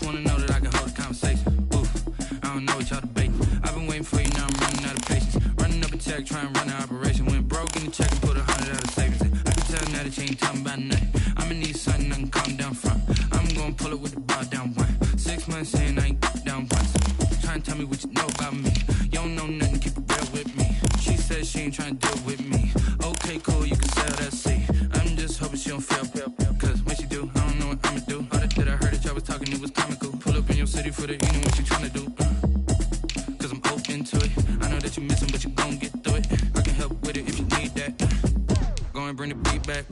wanna know that I can hold a conversation. Oof, I don't know what y'all debating. I've been waiting for you, now I'm running out of patience. Running up a check, trying to run an operation. Went broke in the check and put 100 out of savings in. I can tell now that you ain't talking about nothing. I'ma need something I can calm down from. I'm gonna pull it with the bar down one. 6 months in, I ain't down once. Trying to tell me what you know about me. You don't know nothing, keep it real with me. She says she ain't trying to deal with me. Okay, cool, you can sell that seat. I'm just hoping she don't feel. Cause when she do, I don't know what I'ma do. All that I heard that y'all was talking, it was comical. Pull up in your city for the evening, what you trying to do? Cause I'm open to it. I know that you miss him, but you gon' get through it. I can help with it if you need that. Go and bring the beat back.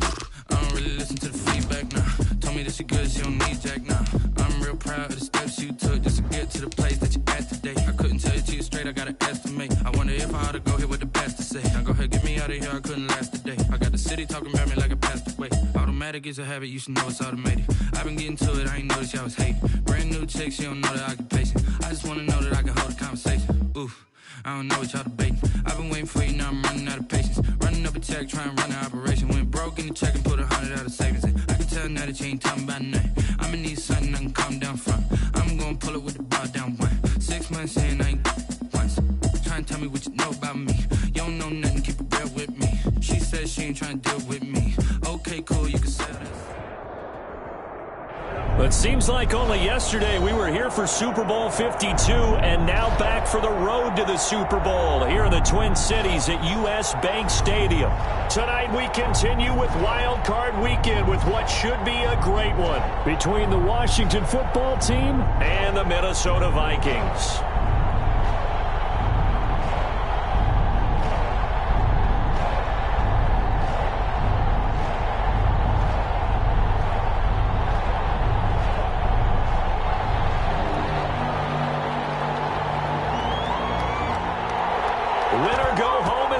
I don't really listen to the feedback, nah. Told me that she good, she don't need Jack, nah. I'm real proud of the steps you took just to get to the place that you at today. I couldn't tell you to you straight, I gotta estimate. I wonder if I ought to go here with the best to say. Now go ahead, get me out of here, I couldn't last a day. I got the city talking about me like I passed away. Automatic is a habit, you should know it's automated. I've been getting to it, I ain't noticed y'all was hating. Brand new chick, she don't know the occupation. I just wanna know that I can hold a conversation. Oof, I don't know what y'all debating. I've been waiting for you, now I'm running out of patience. Running up a check, trying to run an operation. Went broke in the check and put 100 out of savings in. I can tell now that you ain't talking about nothing. I'ma need something I can calm down from. I'm gonna pull it with the bar down one. 6 months in, I ain't once. Trying to tell me what you know about me. You don't know nothing, keep it real with me. She says she ain't trying to deal with me. Okay, cool, you can sell that. But it seems like only yesterday we were here for Super Bowl 52 and now back for the road to the Super Bowl here in the Twin Cities at US Bank Stadium. Tonight we continue with Wild Card Weekend with what should be a great one between the Washington football team and the Minnesota Vikings.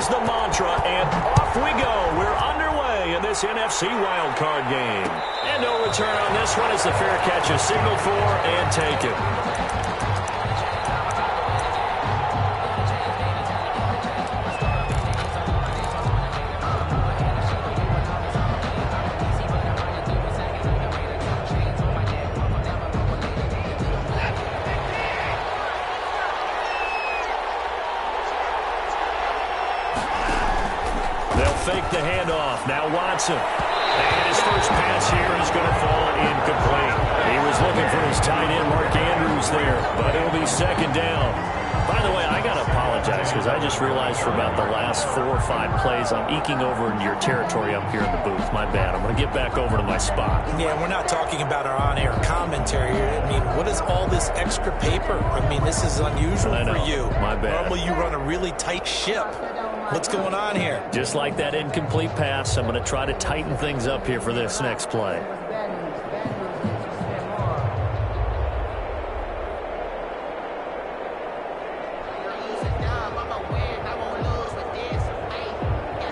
The mantra, and off we go. We're underway in this NFC wildcard game. And no return on this one as the fair catch is signaled for and taken. Fake the handoff. Now Watson. And his first pass here is going to fall incomplete. He was looking for his tight end, Mark Andrews, there, but it'll be second down. By the way, I got to apologize because I just realized for about the last 4 or 5 plays I'm eking over into your territory up here in the booth. My bad. I'm going to get back over to my spot. Yeah, we're not talking about our on-air commentary here. I mean, what is all this extra paper? I mean, this is unusual for you. My bad. Normally you run a really tight ship. What's going on here? Just like that incomplete pass, I'm going to try to tighten things up here for this next play.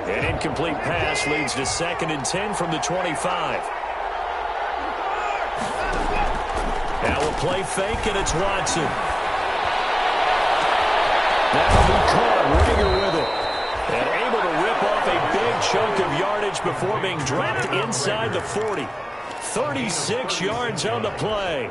An incomplete pass leads to 2nd and 10 from the 25. Now a play fake, and it's Watson. That'll be caught. Ringer with it. And able to rip off a big chunk of yardage before being dropped inside the 40. 36 yards on the play.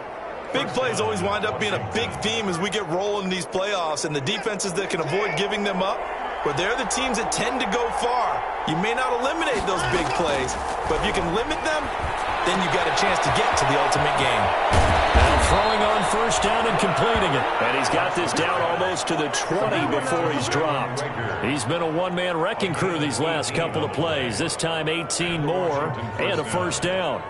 Big plays always wind up being a big theme as we get rolling in these playoffs, and the defenses that can avoid giving them up, but they're the teams that tend to go far. You may not eliminate those big plays, but if you can limit them, then you got a chance to get to the ultimate game. Now throwing on first down and completing it. And he's got this down almost to the 20 before he's dropped. He's been a one-man wrecking crew these last couple of plays. This time 18 more and a first down.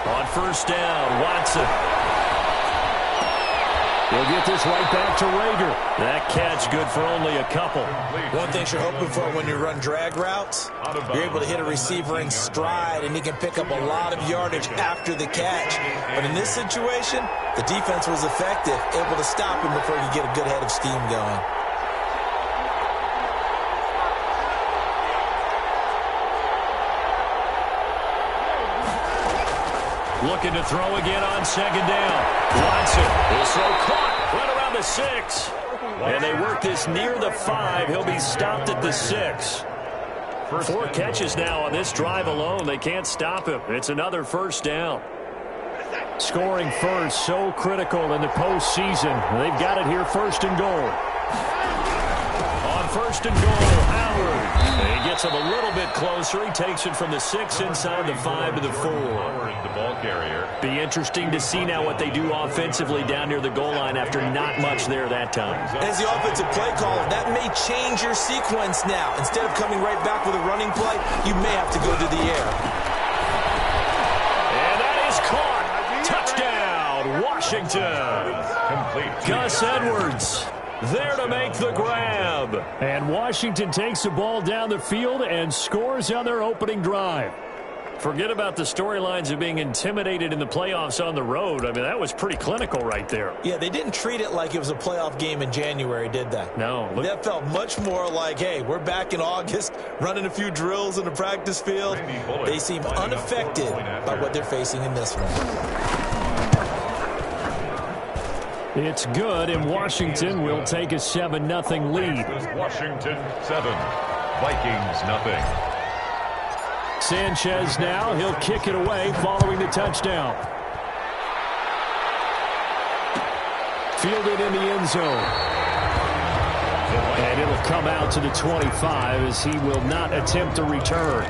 On first down, Watson. He'll get this right back to Rager. That catch good for only a couple. One thing you're hoping for when you run drag routes, you're able to hit a receiver in stride, and he can pick up a lot of yardage after the catch. But in this situation, the defense was effective, able to stop him before you get a good head of steam going. Looking to throw again on second down. Watson. His throw caught right around the the 6. And they work this near the 5. He'll be stopped at the 6. 4 catches now on this drive alone. They can't stop him. It's another first down. Scoring first, so critical in the postseason. They've got it here, first and goal. On first and goal, Howard. He gets him a little bit closer. He takes it from the 6 inside the 5 to the 4. The ball carrier. Be interesting to see now what they do offensively down near the goal line after not much there that time. As the offensive play caller, that may change your sequence now. Instead of coming right back with a running play, you may have to go to the air. And that is caught. Touchdown, Washington. Complete. Gus Edwards there to make the grab. And Washington takes the ball down the field and scores on their opening drive. Forget about the storylines of being intimidated in the playoffs on the road. I mean, that was pretty clinical right there. Yeah, they didn't treat it like it was a playoff game in January, did they? No. That felt much more like, hey, we're back in August, running a few drills in the practice field. They seem unaffected by what they're facing in this one. It's good, and Washington will take a 7-0 lead. Washington 7, Vikings nothing. Sanchez now, he'll kick it away following the touchdown. Fielded in the end zone. And it'll come out to the 25 as he will not attempt a return.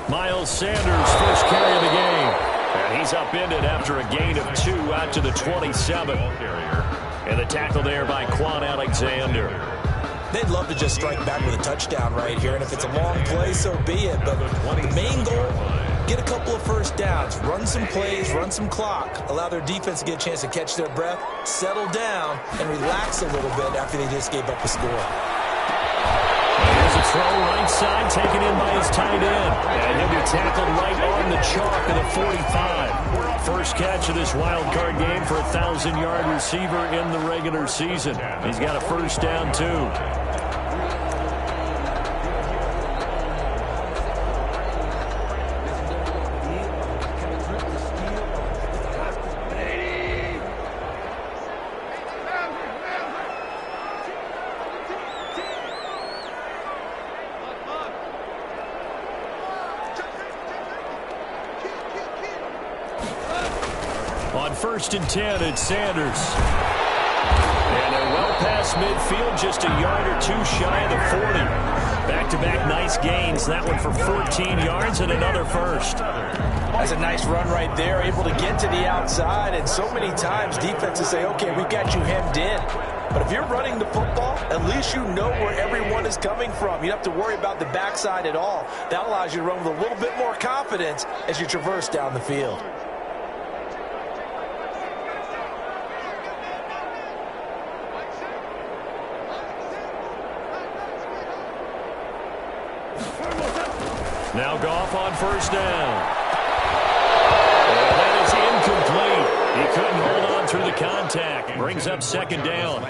Miles Sanders, first carry of the game. And he's upended after a gain of 2 out to the 27. And the tackle there by Quan Alexander. They'd love to just strike back with a touchdown right here, and if it's a long play, so be it. But the main goal, get a couple of first downs, run some plays, run some clock, allow their defense to get a chance to catch their breath, settle down, and relax a little bit after they just gave up a score. Here's a throw right side, taken in by his tight end. And he'll be tackled right on the chalk of the 45. First catch of this wild card game for a 1,000-yard receiver in the regular season. He's got a first down, too. On first and 10, it's Sanders. And they're well past midfield, just a yard or two shy of the 40. Back-to-back nice gains. That one for 14 yards and another first. That's a nice run right there, able to get to the outside. And so many times defenses say, okay, we've got you hemmed in. But if you're running the football, at least you know where everyone is coming from. You don't have to worry about the backside at all. That allows you to run with a little bit more confidence as you traverse down the field. Now Goff on first down. And that is incomplete. He couldn't hold on through the contact. Brings up second down.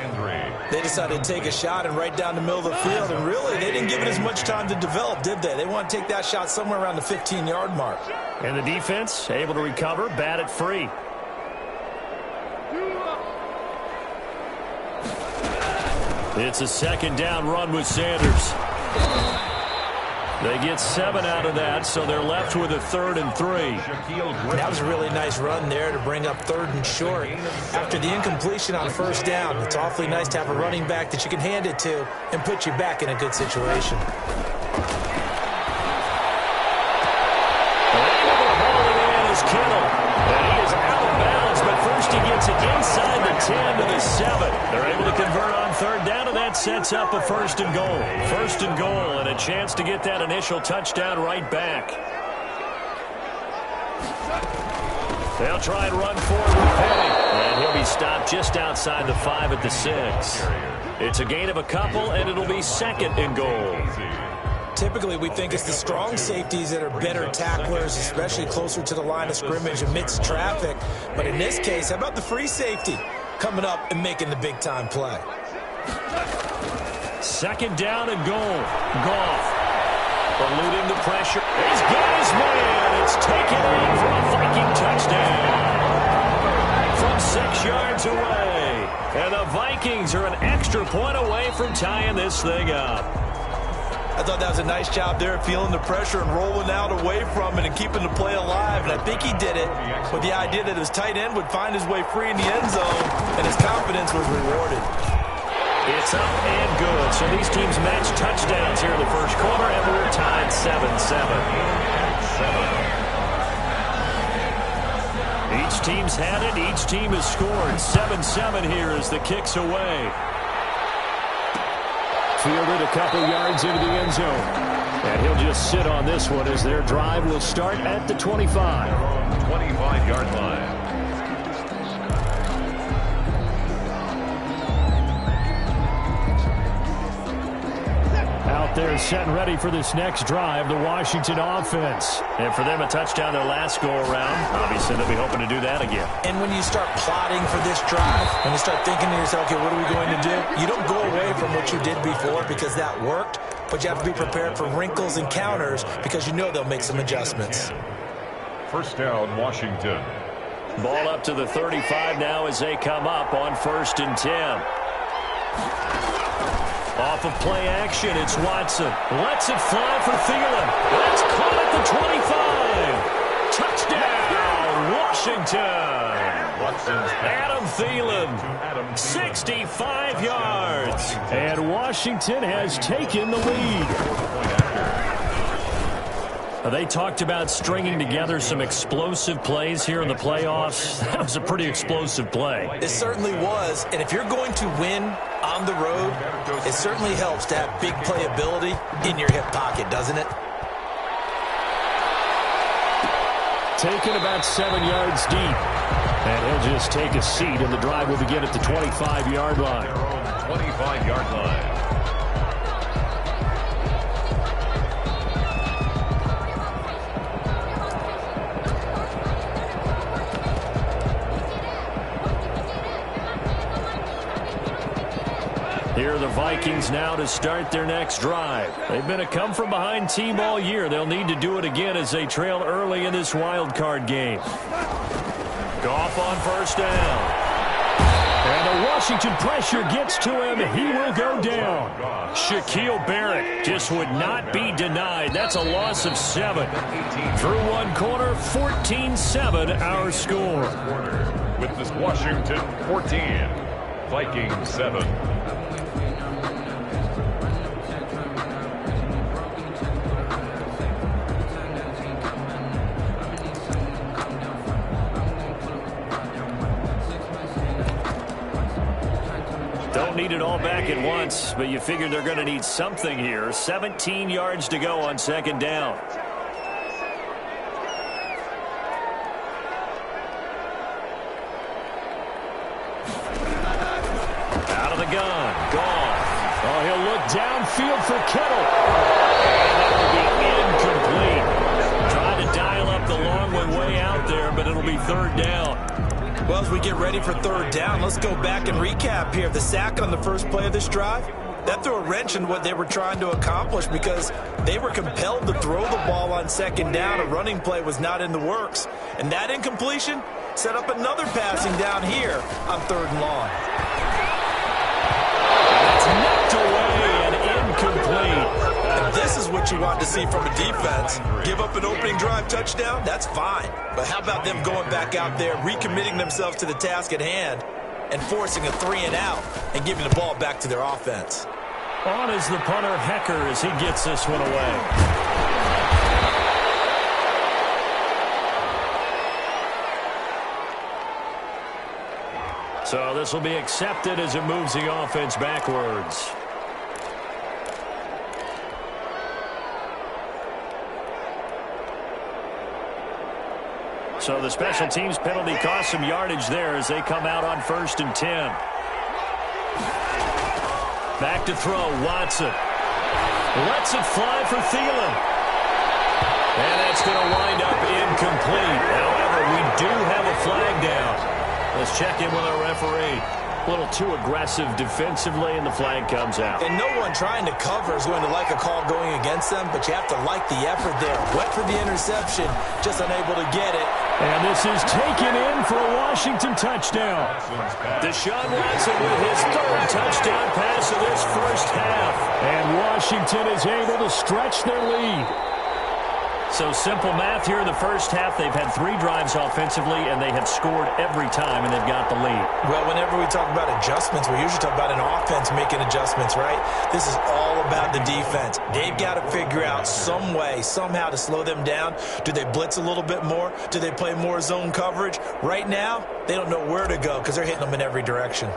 They decided to take a shot and right down the middle of the field, and really, they didn't give it as much time to develop, did they? They want to take that shot somewhere around the 15-yard mark. And the defense able to recover, bat it free. It's a second down run with Sanders. They get 7 out of that, so they're left with a 3rd and 3. That was a really nice run there to bring up 3rd and short. After the incompletion on first down, it's awfully nice to have a running back that you can hand it to and put you back in a good situation. Kittle. And he is out of bounds, but first he gets it inside the 10 to the 7. They're able to convert on third down, and that sets up a 1st and goal. 1st and goal, and a chance to get that initial touchdown right back. They'll try and run forward with Penny, and he'll be stopped just outside the 5 at the 6. It's a gain of a couple, and it'll be 2nd and goal. Typically, we think it's the strong safeties that are better tacklers, especially closer to the line of scrimmage amidst traffic. But in this case, how about the free safety coming up and making the big-time play? Second down and goal. Goff eluding the pressure. He's got his man. It's taken in for a Viking touchdown from 6 yards away. And the Vikings are an extra point away from tying this thing up. I thought that was a nice job there, feeling the pressure and rolling out away from it and keeping the play alive. And I think he did it with the idea that his tight end would find his way free in the end zone, and his confidence was rewarded. It's up and good. So these teams match touchdowns here in the first quarter, and we're tied 7-7. Each team's had it. Each team has scored. 7-7 here as the kick's away. Fielded a couple yards into the end zone. And he'll just sit on this one as their drive will start at the 25. 25-yard line. Out there set and ready for this next drive, the Washington offense. And for them, a touchdown their last go-around. Obviously, they'll be hoping to do that again. And when you start plotting for this drive, when you start thinking to yourself, okay, what are we going to do? You don't go away from what you did before because that worked, but you have to be prepared for wrinkles and counters because you know they'll make some adjustments. First down, Washington. Ball up to the 35 now as they come up on 1st and 10. Off of play action, it's Watson. Lets it fly for Thielen. That's caught at the 25. Touchdown, Washington. Adam Thielen, 65 yards. And Washington has taken the lead. They talked about stringing together some explosive plays here in the playoffs. That was a pretty explosive play. It certainly was, and if you're going to win on the road, it certainly helps to have big playability in your hip pocket, doesn't it? Taken about 7 yards deep. And he'll just take a seat, and the drive will begin at the 25-yard line. 25-yard line. Here are the Vikings now to start their next drive. They've been a come-from-behind team all year. They'll need to do it again as they trail early in this wild card game. Goff on first down. And the Washington pressure gets to him. He will go down. Shaquille Barrett just would not be denied. That's a loss of 7. Through one quarter, 14-7 our score. With this Washington 14, Vikings 7. Don't need it all back at once, but you figure they're going to need something here. 17 yards to go on second down. Out of the gun. Goff. Oh, he'll look downfield for Kittle. And that will be incomplete. Trying to dial up the long one way out there, but it'll be third down. Well, as we get ready for third down, let's go back and recap here. The sack on the first play of this drive, that threw a wrench in what they were trying to accomplish because they were compelled to throw the ball on second down. A running play was not in the works. And that incompletion set up another passing down here on third and long. It's knocked away and incomplete. And this is what you want to see from a defense. Give up an opening drive touchdown, that's fine. But how about them going back out there, recommitting themselves to the task at hand, and forcing a 3-and-out and giving the ball back to their offense. On is the punter, Hecker, as he gets this one away. So this will be accepted as it moves the offense backwards. So the special teams penalty cost some yardage there as they come out on 1st and 10. Back to throw, Watson. Lets it fly for Thielen. And that's going to wind up incomplete. However, we do have a flag down. Let's check in with our referee. A little too aggressive defensively, and the flag comes out. And no one trying to cover is going to like a call going against them, but you have to like the effort there. Went for the interception, just unable to get it. And this is taken in for a Washington touchdown. Deshaun Watson with his third touchdown pass of this first half. And Washington is able to stretch their lead. So simple math here in the first half. They've had 3 drives offensively, and they have scored every time, and they've got the lead. Well, whenever we talk about adjustments, we usually talk about an offense making adjustments, right? This is all about the defense. They've got to figure out some way, somehow to slow them down. Do they blitz a little bit more? Do they play more zone coverage? Right now, they don't know where to go because they're hitting them in every direction.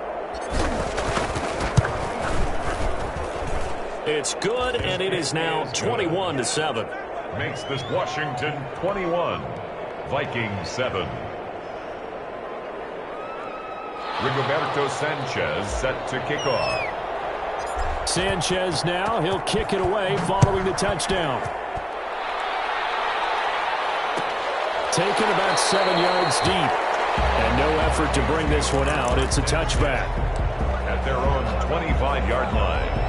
It's good, and it is now 21-7. Makes this Washington 21, Vikings 7. Rigoberto Sanchez set to kick off. Sanchez now, he'll kick it away following the touchdown. Taken about 7 yards deep. And no effort to bring this one out. It's a touchback. At their own 25-yard line.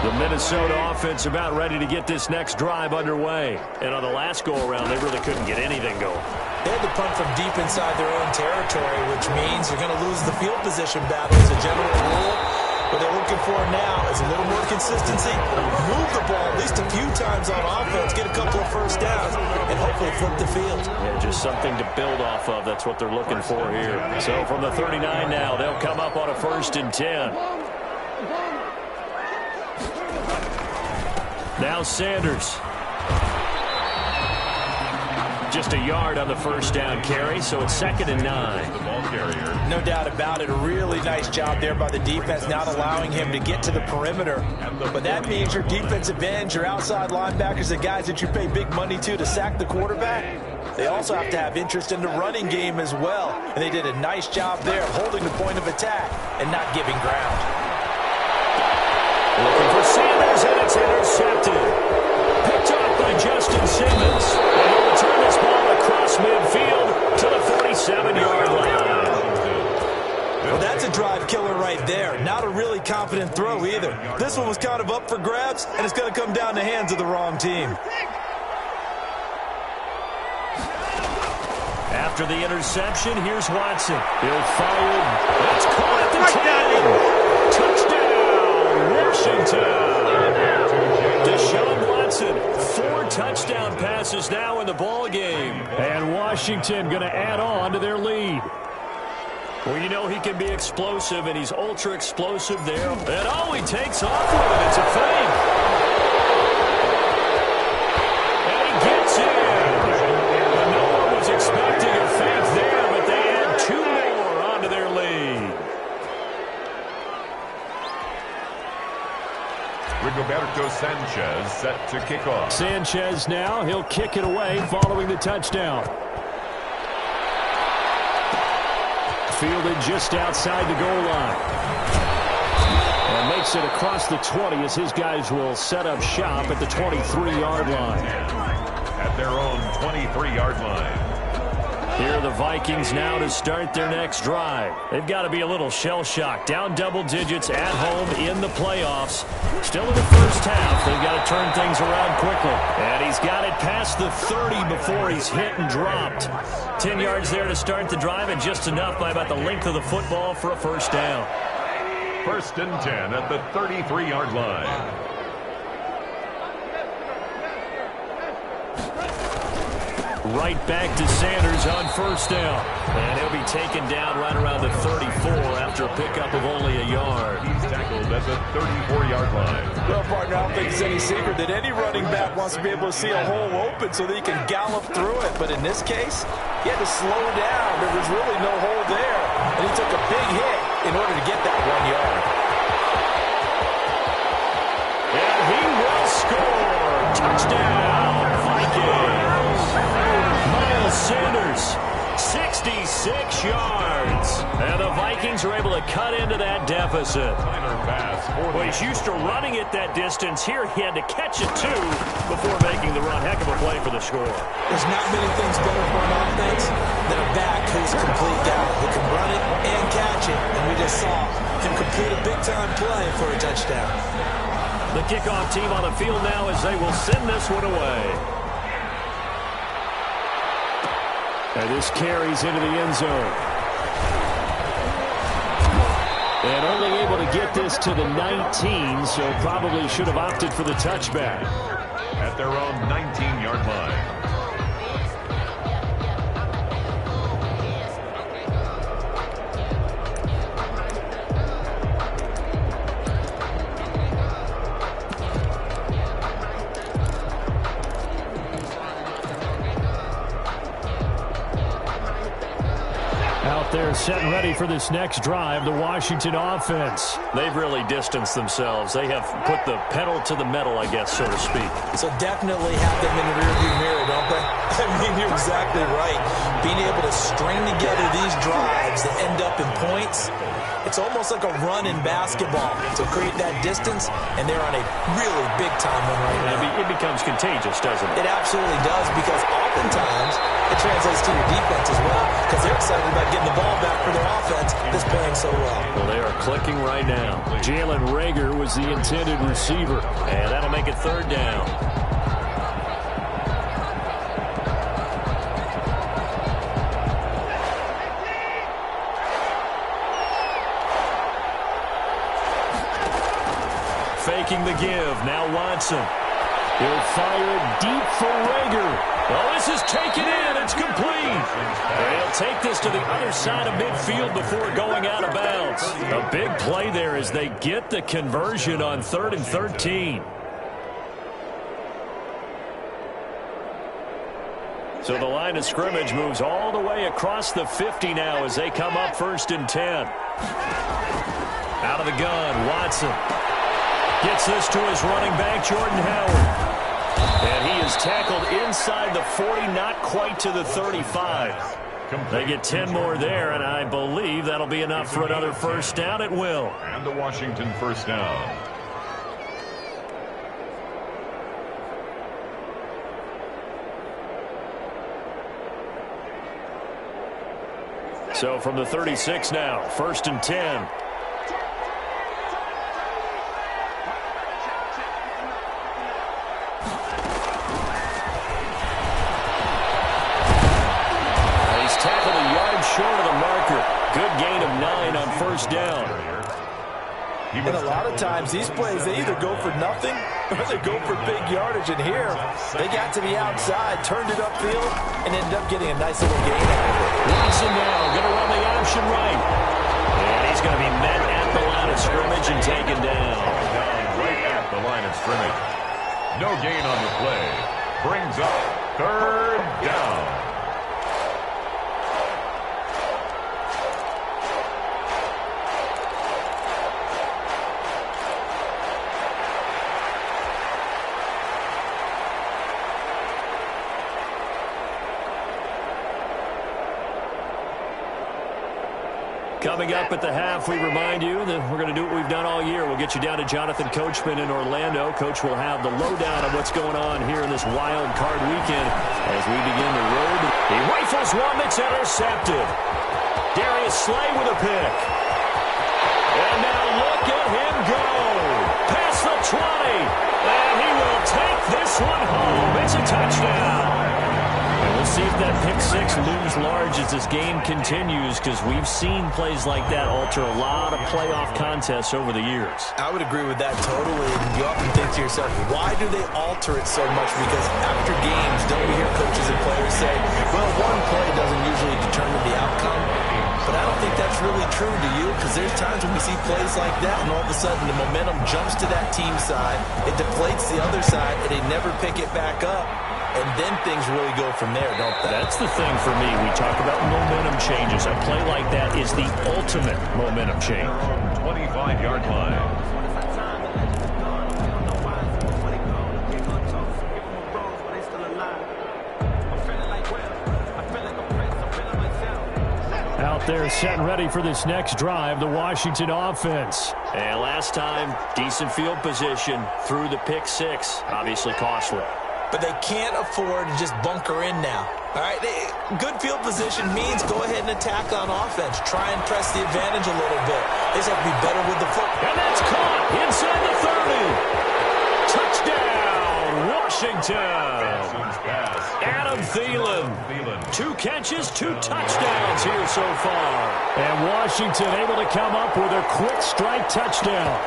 The Minnesota offense about ready to get this next drive underway. And on the last go-around, they really couldn't get anything going. They had to punt from deep inside their own territory, which means you're going to lose the field position battle as a general rule. What they're looking for now is a little more consistency, move the ball at least a few times on offense, get a couple of first downs, and hopefully flip the field. Yeah, just something to build off of. That's what they're looking for here. So from the 39 now, they'll come up on a 1st and 10. Now Sanders. Just a yard on the first down carry, so it's 2nd and 9. The ball carrier. No doubt about it. A really nice job there by the defense, not allowing him to get to the perimeter. But that means your defensive ends, your outside linebackers, the guys that you pay big money to sack the quarterback, they also have to have interest in the running game as well. And they did a nice job there, holding the point of attack and not giving ground. Looking for Sanders, and it's intercepted. Picked off by Justin Simmons. And he'll return this ball across midfield to the 47-yard line. Well, that's a drive killer right there. Not a really confident throw either. This one was kind of up for grabs, and it's going to come down the hands of the wrong team. After the interception, here's Watson. He'll fire. It's caught at the 10. Touchdown, Washington. Deshaun Watson, 4 touchdown passes now in the ball game. And Washington going to add on to their lead. Well, you know he can be explosive, and he's ultra explosive there. And oh, he takes off with it. It's a fake. And he gets in. No one was expecting a fake there, but they add 2 more onto their lead. Rigoberto Sanchez set to kick off. Sanchez now, he'll kick it away following the touchdown. Fielded just outside the goal line. And makes it across the 20 as his guys will set up shop at the 23-yard line. At their own 23-yard line. Here are the Vikings now to start their next drive. They've got to be a little shell-shocked. Down double digits at home in the playoffs. Still in the first half. They've got to turn things around quickly. And he's got it past the 30 before he's hit and dropped. 10 yards there to start the drive, and just enough by about the length of the football for a first down. 1st and 10 at the 33-yard line. Right back to Sanders on first down. And he'll be taken down right around the 34 after a pickup of only a yard. He's tackled at the 34-yard line. Well, partner, I don't think it's any secret that any running back wants to be able to see a hole open so that he can gallop through it. But in this case, he had to slow down. There was really no hole there. And he took a big hit in order to get that 1 yard. And he will score. Touchdown, Vikings. Miles Sanders, 66 yards. And the Vikings are able to cut into that deficit. deficit. Well, he's used to running it that distance. Here he had to catch it, too, before making the run. Heck of a play for the score. There's not many things better for an offense than a back who's a complete guy who can run it and catch it. And we just saw him complete a big-time play for a touchdown. The kickoff team on the field now as they will send this one away. And this carries into the end zone. And only able to get this to the 19, so probably should have opted for the touchback. At their own 19-yard line. They're set and ready for this next drive, the Washington offense. They've really distanced themselves. They have put the pedal to the metal, I guess, so to speak. So definitely have them in the rearview mirror, don't they? I mean, you're exactly right. Being able to string together these drives that end up in points, it's almost like a run in basketball to create that distance, and they're on a really big-time one right now. It becomes contagious, doesn't it? It absolutely does, because oftentimes it translates to your defense as well, because they're excited about getting the ball back for their offense that's playing so well. Well, they are clicking right now. Jalen Reagor was the intended receiver, and that'll make it third down. Faking the give. Now Watson. He'll fire it deep for Reagor. Oh, this is taken in. It's complete. They'll take this to the other side of midfield before going out of bounds. A big play there as they get the conversion on 3rd and 13. So the line of scrimmage moves all the way across the 50 now as they come up 1st and 10. Out of the gun, Watson. Gets this to his running back, Jordan Howard. And he is tackled inside the 40, not quite to the 35. They get 10 more there, and I believe that'll be enough for another first down. It will. And the Washington first down. So from the 36 now, 1st and 10. Short of the marker. Good gain of 9 on 1st down. And a lot of times these plays, they either go for nothing or they go for big yardage. And here, they got to the outside, turned it upfield, and ended up getting a nice little gain out of it. Watson now going to run the option right. And he's going to be met at the line of scrimmage and taken down. Right at the line of scrimmage. No gain on the play. Brings up 3rd down. Coming up at the half, we remind you that we're going to do what we've done all year. We'll get you down to Jonathan Coachman in Orlando. Coach will have the lowdown of what's going on here in this wild card weekend as we begin the road. He rifles one that's intercepted. Darius Slay with a pick. And now look at him go. Past the 20. And he will take this one home. It's a touchdown. And we'll see if that pick six looms large as this game continues, because we've seen plays like that alter a lot of playoff contests over the years. I would agree with that totally. And you often think to yourself, why do they alter it so much? Because after games, don't we hear coaches and players say, well, one play doesn't usually determine the outcome? But I don't think that's really true, do you? Because there's times when we see plays like that, and all of a sudden the momentum jumps to that team side, it deflates the other side, and they never pick it back up. And then things really go from there, don't they? That's the thing for me. We talk about momentum changes. A play like that is the ultimate momentum change. 25-yard line. there, set and ready for this next drive, the Washington offense. And last time, decent field position through the pick six. Obviously costly. But they can't afford to just bunker in now. All right, good field position means go ahead and attack on offense. Try and press the advantage a little bit. They just have to be better with the football. And that's caught inside the 30. Touchdown, Washington. Adam Thielen. 2 catches, 2 touchdowns here so far. And Washington able to come up with a quick strike touchdown.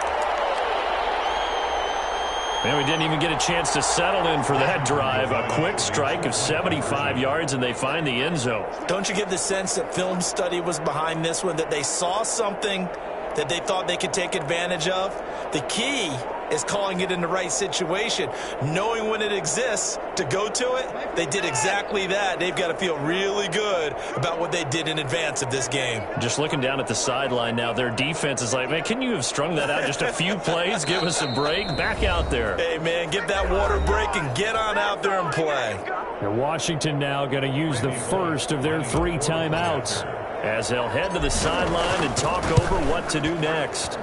And we didn't even get a chance to settle in for that drive. A quick strike of 75 yards, and they find the end zone. Don't you get the sense that film study was behind this one, that they saw something that they thought they could take advantage of? The key is calling it in the right situation, knowing when it exists to go to it. They did exactly that. They've got to feel really good about what they did in advance of this game. Just looking down at the sideline now, their defense is like, man, can you have strung that out just a few plays? Give us a break. Back out there. Hey, man, get that water break and get on out there and play. And Washington now going to use the first of their 3 timeouts as they'll head to the sideline and talk over what to do next.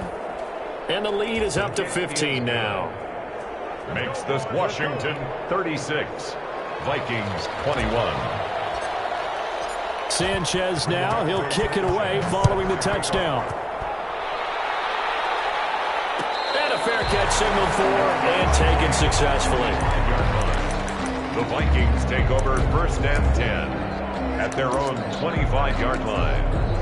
And the lead is up to 15 now. Makes this Washington 36, Vikings 21. Sanchez now, he'll kick it away following the touchdown. And a fair catch signaled for and taken successfully. The Vikings take over 1st and 10 at their own 25-yard line.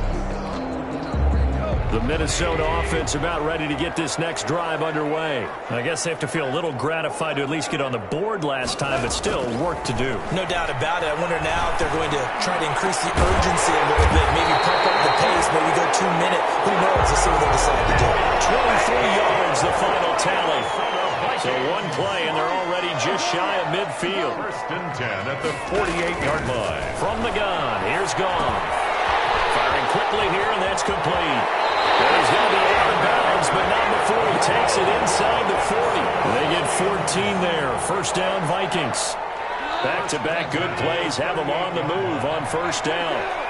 The Minnesota offense about ready to get this next drive underway. I guess they have to feel a little gratified to at least get on the board last time, but still work to do. No doubt about it. I wonder now if they're going to try to increase the urgency a little bit, maybe pump up the pace, maybe go 2 minute. Who knows? Let's see what they decide to do. 23 yards, the final tally. So 1 play, and they're already just shy of midfield. 1st and 10 at the 48-yard line. From the gun, here's Goff. Firing quickly here, and that's complete. He's going to be out of bounds, but not before he takes it inside the 40. They get 14 there. 1st down, Vikings. Back-to-back good plays have them on the move on 1st down.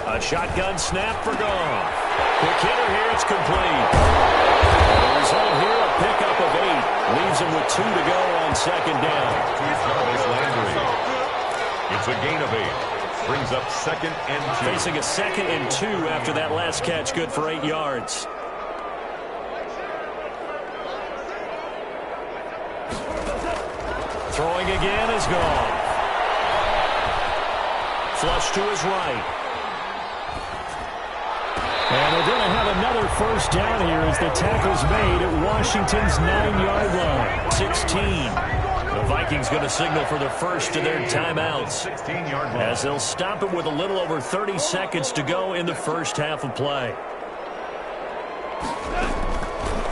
A shotgun snap for Goff. Quick hitter here, it's complete. The result here, a pickup of 8. Leaves him with 2 to go on 2nd down. It's a gain of 8. Brings up 2nd and 2. Facing a 2nd and 2 after that last catch, good for 8 yards. Throwing again is Goff. Flush to his right. And they're going to have another 1st down here as the tackle's made at Washington's 9-yard line. 16. The Vikings going to signal for the first of their timeouts as they'll stop it with a little over 30 seconds to go in the first half of play.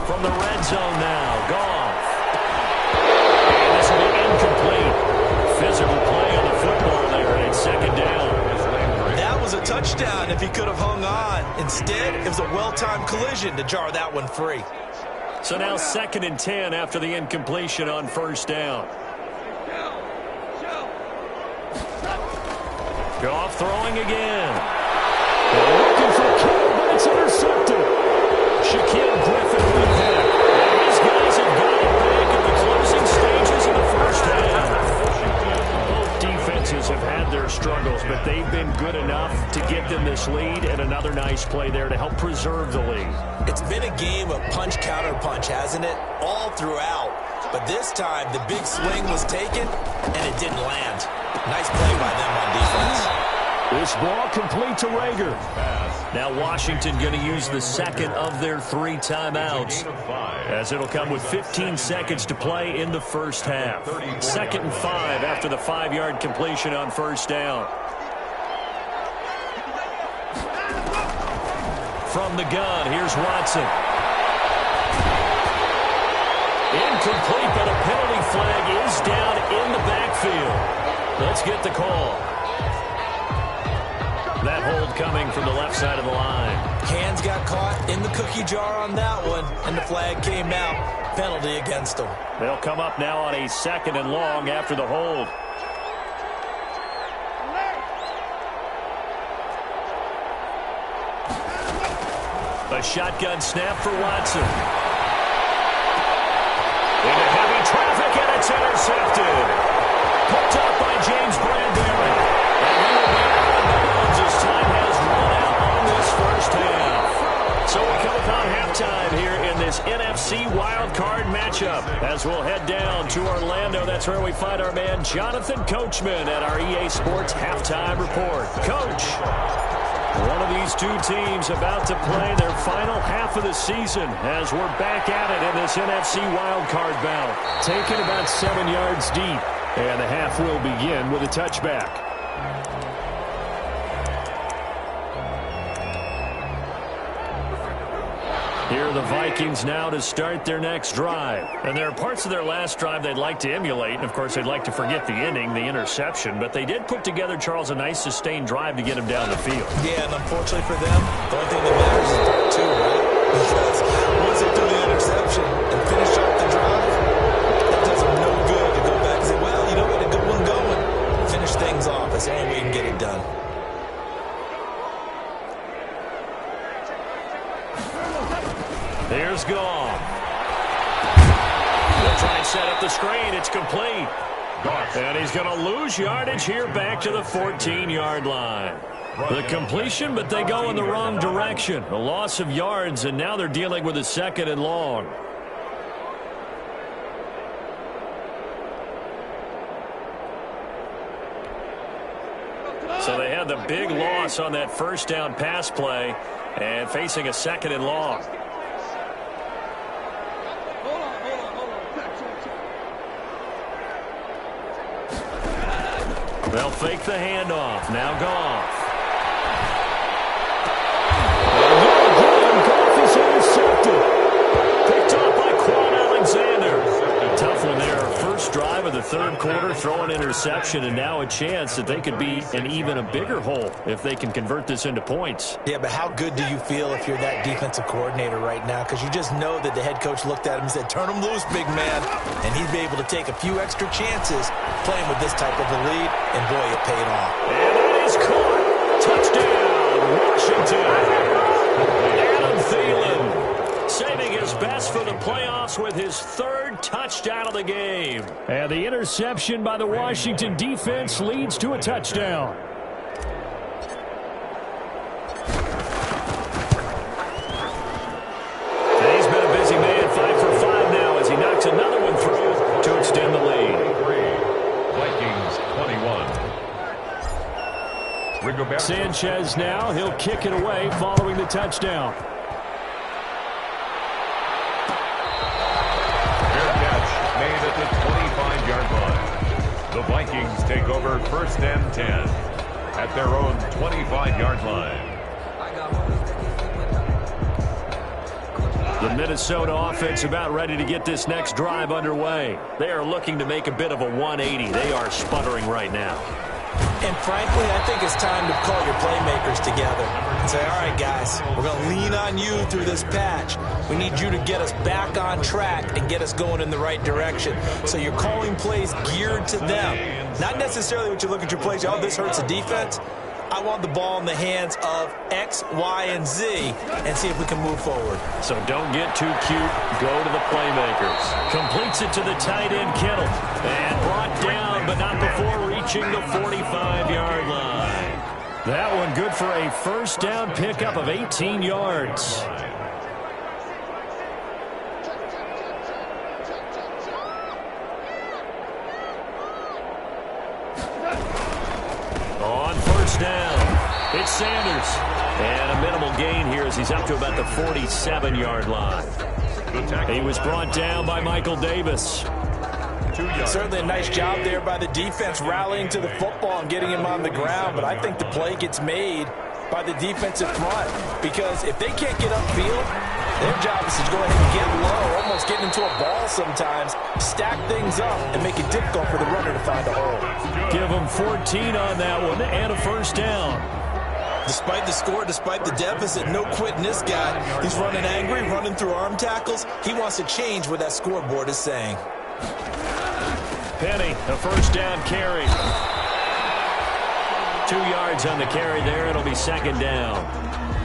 From the red zone now, Goff. And this will be incomplete. Physical play on the football there, and it's 2nd down. That was a touchdown if he could have hung on. Instead, it was a well-timed collision to jar that one free. So now 2nd and 10 after the incompletion on 1st down. Goff throwing again. They're looking for Kittle, but it's intercepted. Shaquille Griffin with that. These guys have got it back in the closing stages of the first half. Both defenses have had their struggles, but they've been good enough to get them this lead, and another nice play there to help preserve the lead. It's been a game of punch-counter-punch, hasn't it? All throughout. But this time, the big swing was taken, and it didn't land. Nice play by them on defense. This ball complete to Rager. Now Washington going to use the 2nd of their 3 timeouts, as it'll come with 15 seconds to play in the first half. 2nd and 5 after the 5-yard completion on 1st down. From the gun, here's Watson. Incomplete, but a penalty flag is down in the backfield. Let's get the call. That hold coming from the left side of the line. Hands got caught in the cookie jar on that one, and the flag came out. Penalty against them. They'll come up now on a 2nd and long after the hold. A shotgun snap for Watson. Into heavy traffic, and it's intercepted. Picked up by James Bradbury. And he will be out of bounds as time has run out on this first half. So we come upon halftime here in this NFC wildcard matchup. As we'll head down to Orlando, that's where we find our man Jonathan Coachman at our EA Sports Halftime Report. Coach, one of these two teams about to play their final half of the season as we're back at it in this NFC wildcard bout. Taken about 7 yards deep, and the half will begin with a touchback. Here are the Vikings now to start their next drive. And there are parts of their last drive they'd like to emulate. And, of course, they'd like to forget the ending, the interception. But they did put together, Charles, a nice sustained drive to get him down the field. Yeah, and unfortunately for them, the only thing that matters is part two, right? Because once they do the interception and finish off the drive, that does them no good to go back and say, well, you know what, a good one going. Finish things off. That's the only way you can get it done. Here's Goff. They'll try and set up the screen. It's complete. And he's going to lose yardage here back to the 14-yard line. The completion, but they go in the wrong direction. A loss of yards, and now they're dealing with a 2nd and long. So they had the big loss on that first down pass play and facing a 2nd and long. They'll fake the handoff. Now Goff. Goff is intercepted. Picked up by Quan Alexander. Tough one there. First drive of the third quarter, throw an interception, and now a chance that they could be in even a bigger hole if they can convert this into points. Yeah, but how good do you feel if you're that defensive coordinator right now? Because you just know that the head coach looked at him and said, turn him loose, big man. And he'd be able to take a few extra chances playing with this type of a lead, and boy, it paid off. And that is caught. Touchdown, Washington. Adam Thielen saving his best for the playoffs with his 3rd touchdown of the game. And the interception by the Washington defense leads to a touchdown. And he's been a busy man, 5 for 5 now as he knocks another one through to extend the lead. Vikings 21. Sanchez now, he'll kick it away following the touchdown. Fair catch made at the 25-yard line. The Vikings take over 1st and 10 at their own 25-yard line. The Minnesota offense about ready to get this next drive underway. They are looking to make a bit of a 180. They are sputtering right now. And frankly, I think it's time to call your playmakers together and say, all right, guys, we're going to lean on you through this patch. We need you to get us back on track and get us going in the right direction. So you're calling plays geared to them. Not necessarily what you look at your plays, oh, this hurts the defense. I want the ball in the hands of X, Y, and Z and see if we can move forward. So don't get too cute. Go to the playmakers. Completes it to the tight end, Kittle. And brought down, but not before reaching the 45-yard line. That one good for a first down pickup of 18 yards. On first down, it's Sanders. And a minimal gain here as he's up to about the 47-yard line. He was brought down by Michael Davis. Certainly a nice job there by the defense rallying to the football and getting him on the ground, but I think the play gets made by the defensive front because if they can't get upfield, their job is to go ahead and get low, almost getting into a ball sometimes, stack things up, and make it difficult for the runner to find a hole. Give them 14 on that one and a first down. Despite the score, despite the deficit, no quitting this guy. He's running angry, running through arm tackles. He wants to change what that scoreboard is saying. Penny, a first down carry. 2 yards on the carry there. It'll be second down.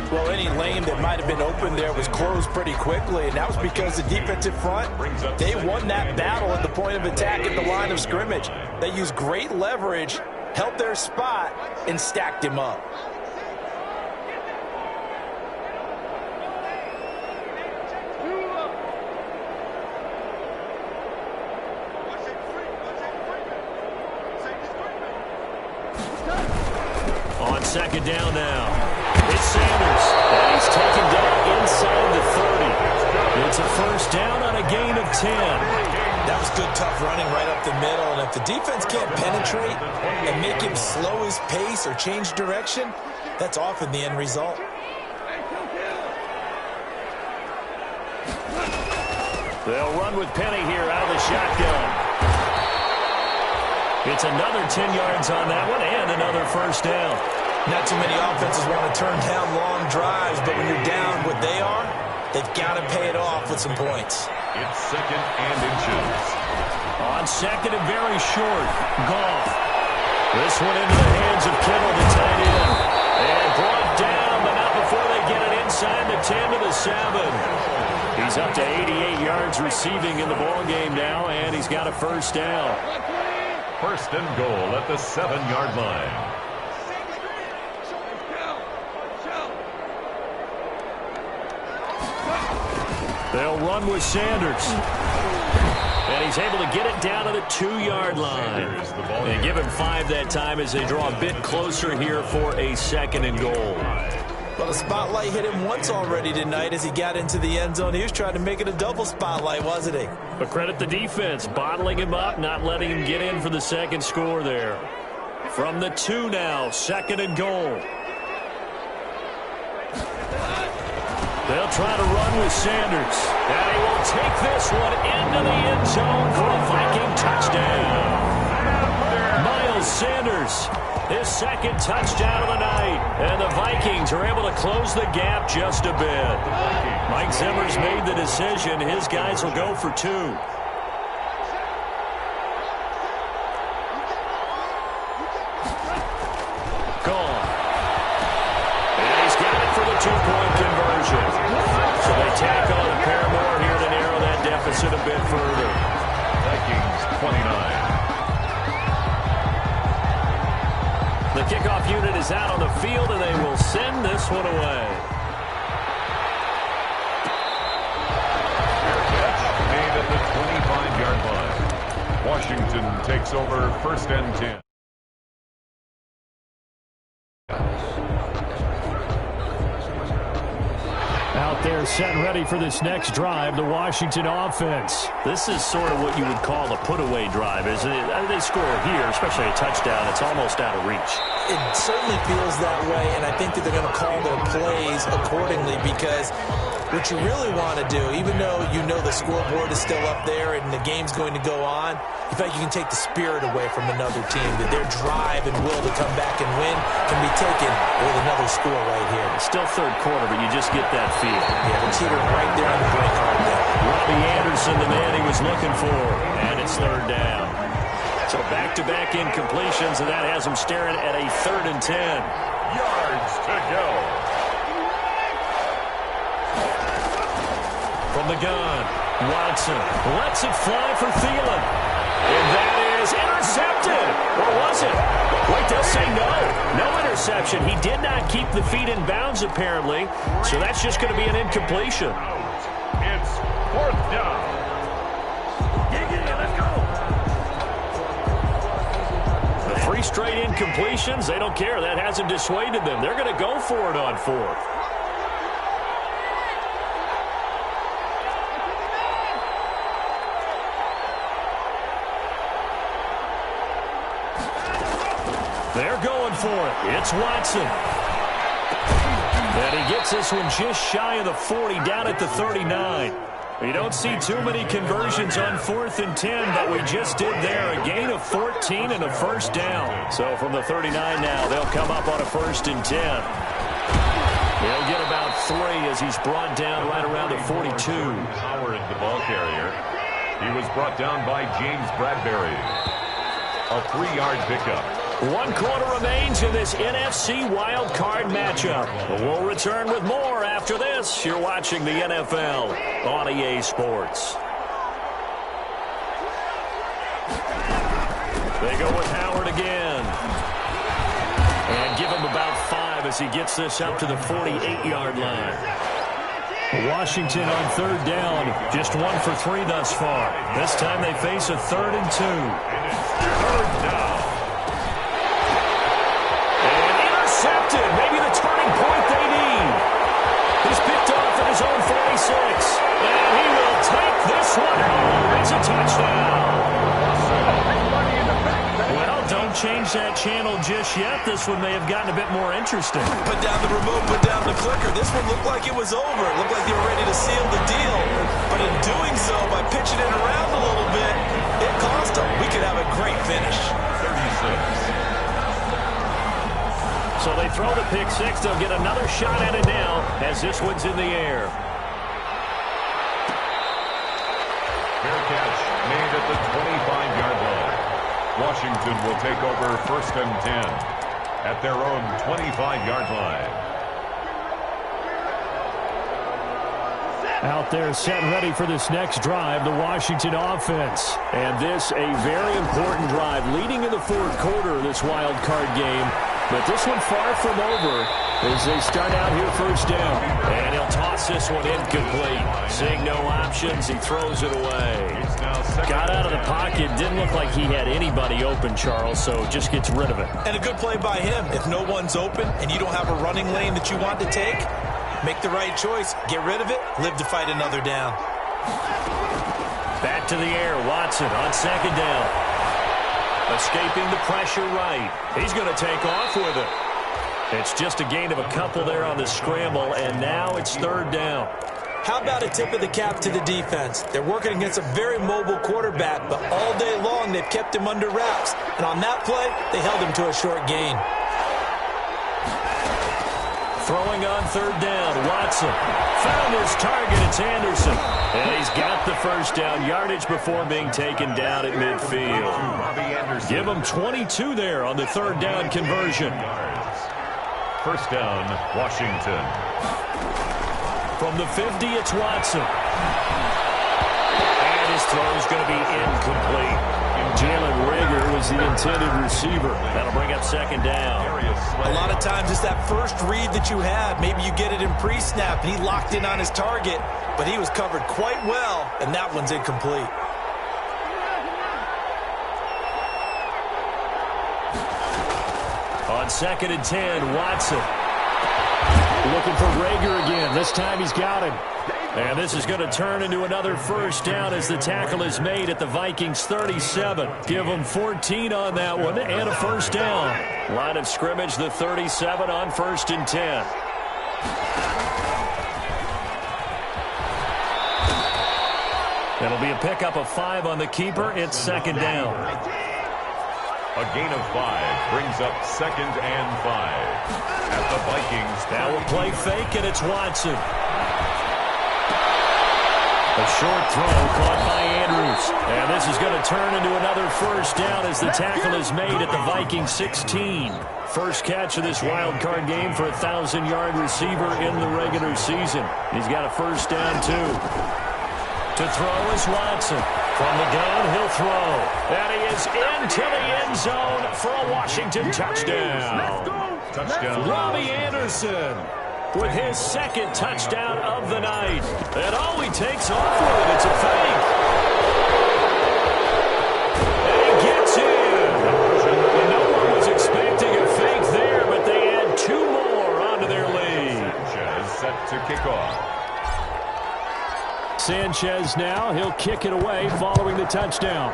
Well, any lane that might have been open there was closed pretty quickly, and that was because the defensive front, they won that battle at the point of attack at the line of scrimmage. They used great leverage, held their spot, and stacked him up. On second down now, it's Sanders, and he's taken down inside the 30. It's a first down on a gain of 10. That was good, tough running right up the middle, and if the defense can't penetrate and make him slow his pace or change direction, that's often the end result. They'll run with Penny here out of the shotgun. It's another 10 yards on that one and another first down. Not too many offenses want to turn down long drives, but when you're down what they are, they've got to pay it off with some points. It's second and inches. On second and very short, Goff. This one into the hands of Kittle, the tight end. And brought down, but not before they get it inside the 10 to the 7. He's up to 88 yards receiving in the ballgame now, and he's got a first down. First and goal at the 7-yard line. They'll run with Sanders. And he's able to get it down to the 2-yard line. And give him 5 that time as they draw a bit closer here for a second and goal. Well, the spotlight hit him once already tonight as he got into the end zone. He was trying to make it a double spotlight, wasn't he? But credit the defense, bottling him up, not letting him get in for the second score there. From the 2 now, second and goal. They'll try to run with Sanders. And he will take this one into the end zone for a Viking touchdown. Miles Sanders, his second touchdown of the night. And the Vikings are able to close the gap just a bit. Mike Zimmer's made the decision. His guys will go for 2. Gone. And he's got it for the 2-point conversion. So they tack on a pair more here to narrow that deficit a bit further. Vikings 29. The kickoff unit is out on the field, and they will send this one away. Made at the 25-yard line. Washington takes over first and 10. Out there set and ready for this next drive, the Washington offense. This is sort of what you would call a put-away drive, isn't it? They score here, especially a touchdown. It's almost out of reach. It certainly feels that way, and I think that they're going to call their plays accordingly because what you really want to do, even though you know the scoreboard is still up there and the game's going to go on, in fact, you can take the spirit away from another team, that their drive and will to come back and win can be taken with another score right here. It's still third quarter, but you just get that feel. Yeah, they're teetering right there on the brink hard now. Robbie Anderson, the man he was looking for, and it's third down. So back-to-back incompletions, and that has him staring at a 3rd and 10. Yards to go. From the gun, Watson lets it fly for Thielen. And that is intercepted. Or was it? Wait, they'll say no. No interception. He did not keep the feet in bounds, apparently. So that's just going to be an incompletion. It's 4th down. Let's go. The 3 straight incompletions, they don't care. That hasn't dissuaded them. They're going to go for it on 4th. They're going for it. It's Watson. And he gets this one just shy of the 40, down at the 39. You don't see too many conversions on 4th and 10, but we just did there. A gain of 14 and a first down. So from the 39 now, they'll come up on a 1st and 10. He'll get about 3 as he's brought down right around the 42. Howard, the ball carrier. He was brought down by James Bradbury. A 3-yard pickup. 1 quarter remains in this NFC Wild Card matchup. We'll return with more after this. You're watching the NFL on EA Sports. They go with Howard again. And give him about 5 as he gets this up to the 48-yard line. Washington on 3rd down. Just 1 for 3 thus far. This time they face a 3rd and 2. Third down. And intercepted. Maybe the turning point they need. He's picked off at his own 46. And he will take this one home. It's a touchdown. Well, don't change that channel just yet. This one may have gotten a bit more interesting. Put down the remote, put down the clicker. This one looked like it was over. It looked like they were ready to seal the deal. But in doing so, by pitching it around a little bit, it cost them. We could have a great finish. 36. So they throw the pick 6. They'll get another shot at it now as this one's in the air. Fair catch made at the 25-yard line. Washington will take over 1st and 10 at their own 25-yard line. Out there set and ready for this next drive, the Washington offense. And this a very important drive leading in the 4th quarter of this wild card game. But this one far from over as they start out here 1st down. And he'll toss this one incomplete. Seeing no options, he throws it away. Got out of the pocket, didn't look like he had anybody open, Charles, so just gets rid of it. And a good play by him. If no one's open and you don't have a running lane that you want to take, make the right choice. Get rid of it. Live to fight another down. Back to the air. Watson on 2nd down. Escaping the pressure right. He's going to take off with it. It's just a gain of a couple there on the scramble, and now it's 3rd down. How about a tip of the cap to the defense? They're working against a very mobile quarterback, but all day long they've kept him under wraps. And on that play, they held him to a short gain. Throwing on 3rd down, Watson. Found his target, it's Anderson. And he's got the 1st down yardage before being taken down at midfield. Give him 22 there on the 3rd down conversion. 1st down, Washington. From the 50, it's Watson. And his throw's going to be incomplete. Jalen Reagor was the intended receiver. That'll bring up 2nd down. A lot of times it's that first read that you had. Maybe you get it in pre-snap, and he locked in on his target, but he was covered quite well, and that one's incomplete. On 2nd and 10, Watson. Looking for Reagor again. This time he's got him. And this is going to turn into another 1st down as the tackle is made at the Vikings 37. Give them 14 on that one and a 1st down. Line of scrimmage, the 37 on 1st and 10. It'll be a pickup of 5 on the keeper. It's 2nd down. A gain of 5 brings up 2nd and 5 at the Vikings. Now we'll play fake, and it's Watson. A short throw caught by Andrews. And this is going to turn into another 1st down as the tackle is made at the Vikings 16. First catch of this wild card game for a 1,000-yard receiver in the regular season. He's got a 1st down, too. To throw is Watson. From the gun, he'll throw. And he is into the end zone for a Washington touchdown. Touchdown. Robbie Anderson with his 2nd touchdown of the night. And all he takes off with it, it's a fake. And he gets in. And no one was expecting a fake there, but they add 2 more onto their lead. Sanchez set to kick off. Sanchez now, he'll kick it away following the touchdown.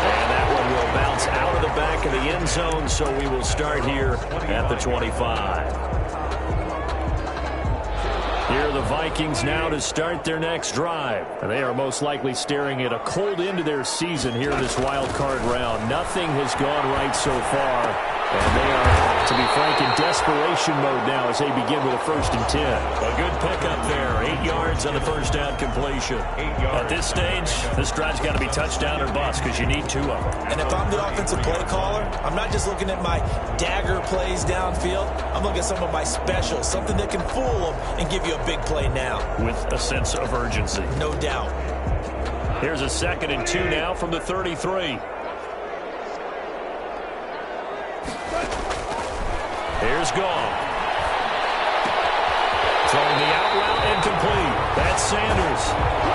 And that one will bounce out of the back of the end zone, so we will start here at the 25. Here are the Vikings now to start their next drive. And they are most likely staring at a cold end to their season here in this wild card round. Nothing has gone right so far. And they are, to be frank, in desperation mode now as they begin with a 1st and 10. A good pickup there. 8 yards on the first down completion. At this stage, this drive's got to be touchdown or bust because you need 2 of them. And if I'm the offensive play caller, I'm not just looking at my dagger plays downfield. I'm looking at some of my specials, something that can fool them and give you a big play now. With a sense of urgency. No doubt. Here's a 2nd and 2 now from the 33. Here's Gall. Throwing the out route and complete. That's Sanders.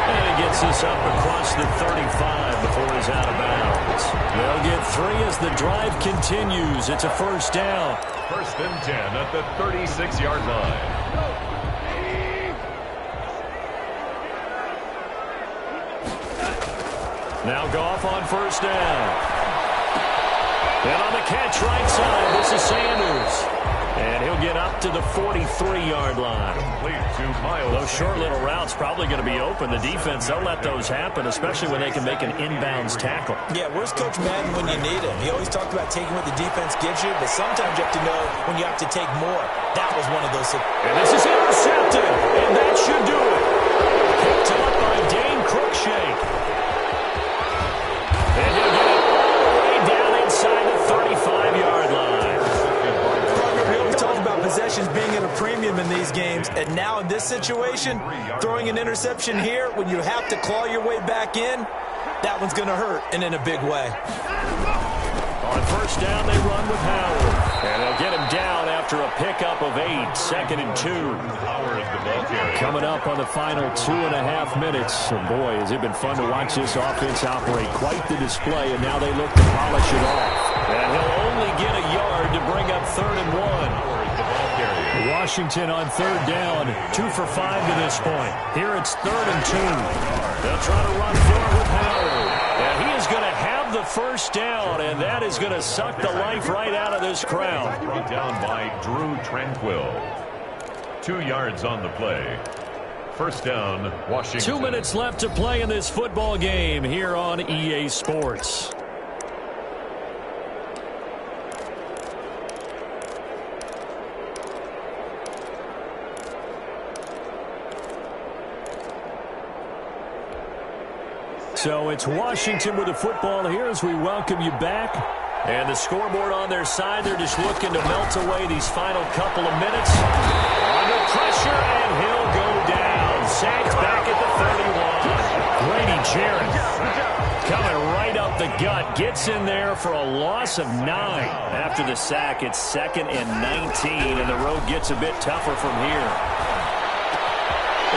And he gets this up across the 35 before he's out of bounds. They'll get 3 as the drive continues. It's a 1st down. 1st and 10 at the 36-yard line. Now Goff on 1st down. And on the catch right side, this is Sanders. And he'll get up to the 43-yard line. Those short little routes probably going to be open. The defense, they'll let those happen, especially when they can make an inbounds tackle. Yeah, where's Coach Madden when you need him? He always talked about taking what the defense gives you, but sometimes you have to know when you have to take more. That was one of those. And this is intercepted, and that should do it. Picked up by Dane Cruikshank. And he'll get it all the way down inside the 35-yard line. Possessions being at a premium in these games, and now in this situation, throwing an interception here when you have to claw your way back in, that one's going to hurt, and in a big way. On 1st down, they run with Howard, and they'll get him down after a pickup of 8, 2nd and 2. Coming up on the final 2.5 minutes, and boy, has it been fun to watch this offense operate. Quite the display, and now they look to polish it off. And he'll only get a yard to bring up 3rd and 1. Washington on 3rd down, 2 for 5 to this point. Here it's 3rd and 2. They'll try to run forward with Howard. And he is going to have the 1st down, and that is going to suck the life right out of this crowd. Brought down by Drew Tranquill. 2 yards on the play. 1st down, Washington. 2 minutes left to play in this football game here on EA Sports. So it's Washington with the football here as we welcome you back. And the scoreboard on their side, they're just looking to melt away these final couple of minutes. Under pressure, and he'll go down. Sacked back at the 31. Grady Jarrett coming right up the gut. Gets in there for a loss of 9. After the sack, it's 2nd and 19, and the road gets a bit tougher from here.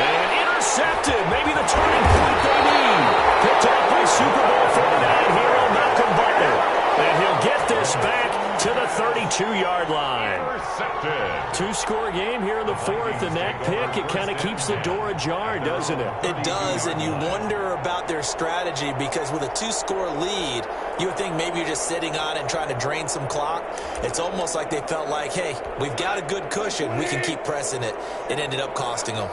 And intercepted. Maybe the turning point they need. Picked up by Super Bowl 49 hero Malcolm Butler. And he'll get this back to the 32-yard line. Intercepted. 2-score game here in the 4th, and that pick, it kind of keeps the door ajar, doesn't it? It does, and you wonder about their strategy because with a 2-score lead, you would think maybe you're just sitting on it and trying to drain some clock. It's almost like they felt like, hey, we've got a good cushion. We can keep pressing it. It ended up costing them.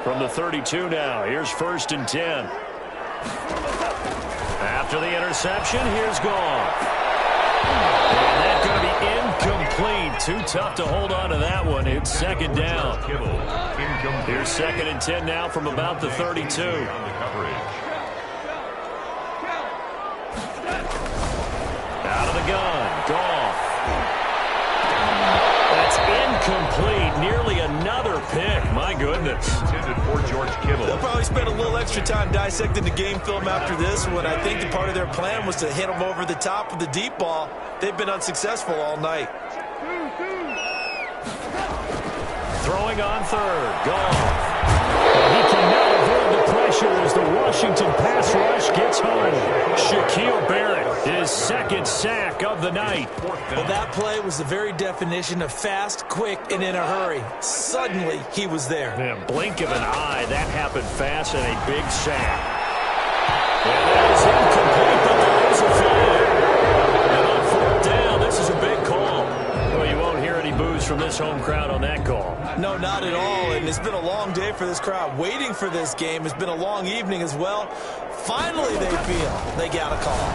From the 32 now, here's 1st and 10. After the interception, here's Goff. And that's going to be incomplete. Too tough to hold on to that one. It's 2nd down. Here's 2nd and 10 now from about the 32. Out of the gun, Goff. That's incomplete. Nearly another pick. My goodness. Intended for George Kittle. They'll probably spend a little extra time dissecting the game film after this one. I think the part of their plan was to hit them over the top with the deep ball. They've been unsuccessful all night. Throwing on 3rd. Goff. He cannot avoid the pressure as the Washington pass rush gets home. Shaquille Barrett, his 2nd sack of the night. Well, that play was the very definition of fast, quick, and in a hurry. Suddenly, he was there. In a blink of an eye, that happened fast and a big sack. And that is incomplete, but there is a flag. And on 4th down, this is a big call. Well, you won't hear any boos nervous from this home crowd on that call. No, not at all, and it's been a long day for this crowd. Waiting for this game. It's been a long evening as well. Finally, they feel they got a call.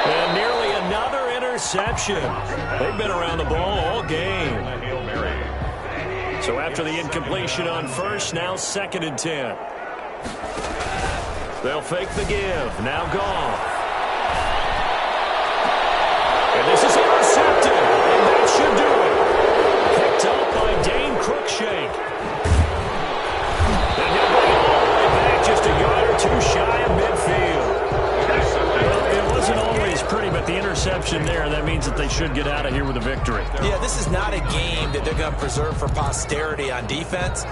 And nearly another interception. They've been around the ball all game. So after the incompletion on first, now 2nd and 10. They'll fake the give. Now gone. And this is intercepted. And that should do it. Picked up by Dane Cruikshank. And he'll bring it all the way back just a yard or two shy of midfield. Well, it wasn't always pretty, but the interception there, that means that they should get out of here with a victory. Yeah, this is not a game that they're going to preserve for posterity on defense,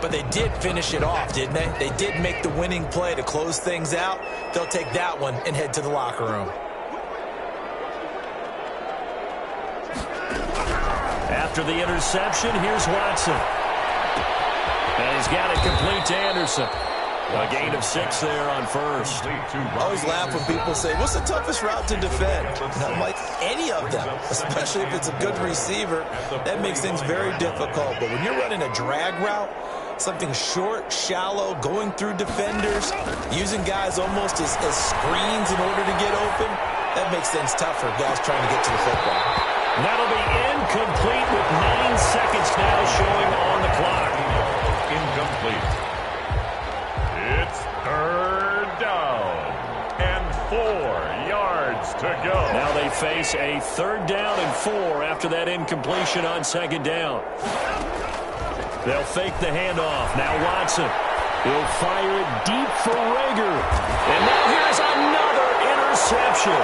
but they did finish it off, didn't they? They did make the winning play to close things out. They'll take that one and head to the locker room. After the interception, here's Watson. And he's got it complete to Anderson. A gain of 6 there on first. I always laugh when people say, what's the toughest route to defend? And I'm like, any of them, especially if it's a good receiver. That makes things very difficult. But when you're running a drag route, something short, shallow, going through defenders, using guys almost as screens in order to get open, that makes things tough for guys trying to get to the football. That'll be incomplete with 9 seconds now showing on the clock. Incomplete. It's 3rd down and 4 yards to go. Now they face a 3rd down and 4 after that incompletion on 2nd down. They'll fake the handoff. Now Watson. He'll fire it deep for Rager. And now here's another interception.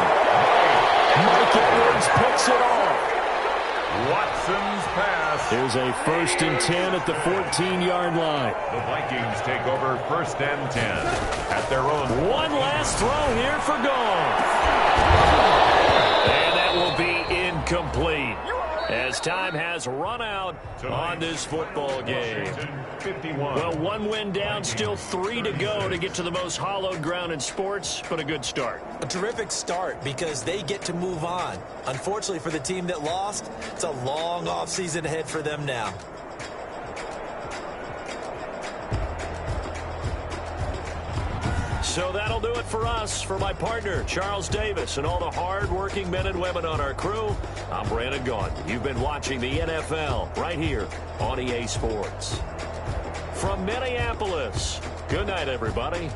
Mike Edwards picks it off. Watson's pass. Here's a 1st and 10 at the 14-yard line. The Vikings take over 1st and 10 at their own. One last throw here for gone. And that will be incomplete as time has run out on this football game. 51. Well, 1 win down, still 3 to go to get to the most hallowed ground in sports, but a good start. A terrific start because they get to move on. Unfortunately for the team that lost, it's a long offseason ahead for them now. So that'll do it for us. For my partner, Charles Davis, and all the hard-working men and women on our crew, I'm Brandon Gaudin. You've been watching the NFL right here on EA Sports. From Minneapolis, good night, everybody.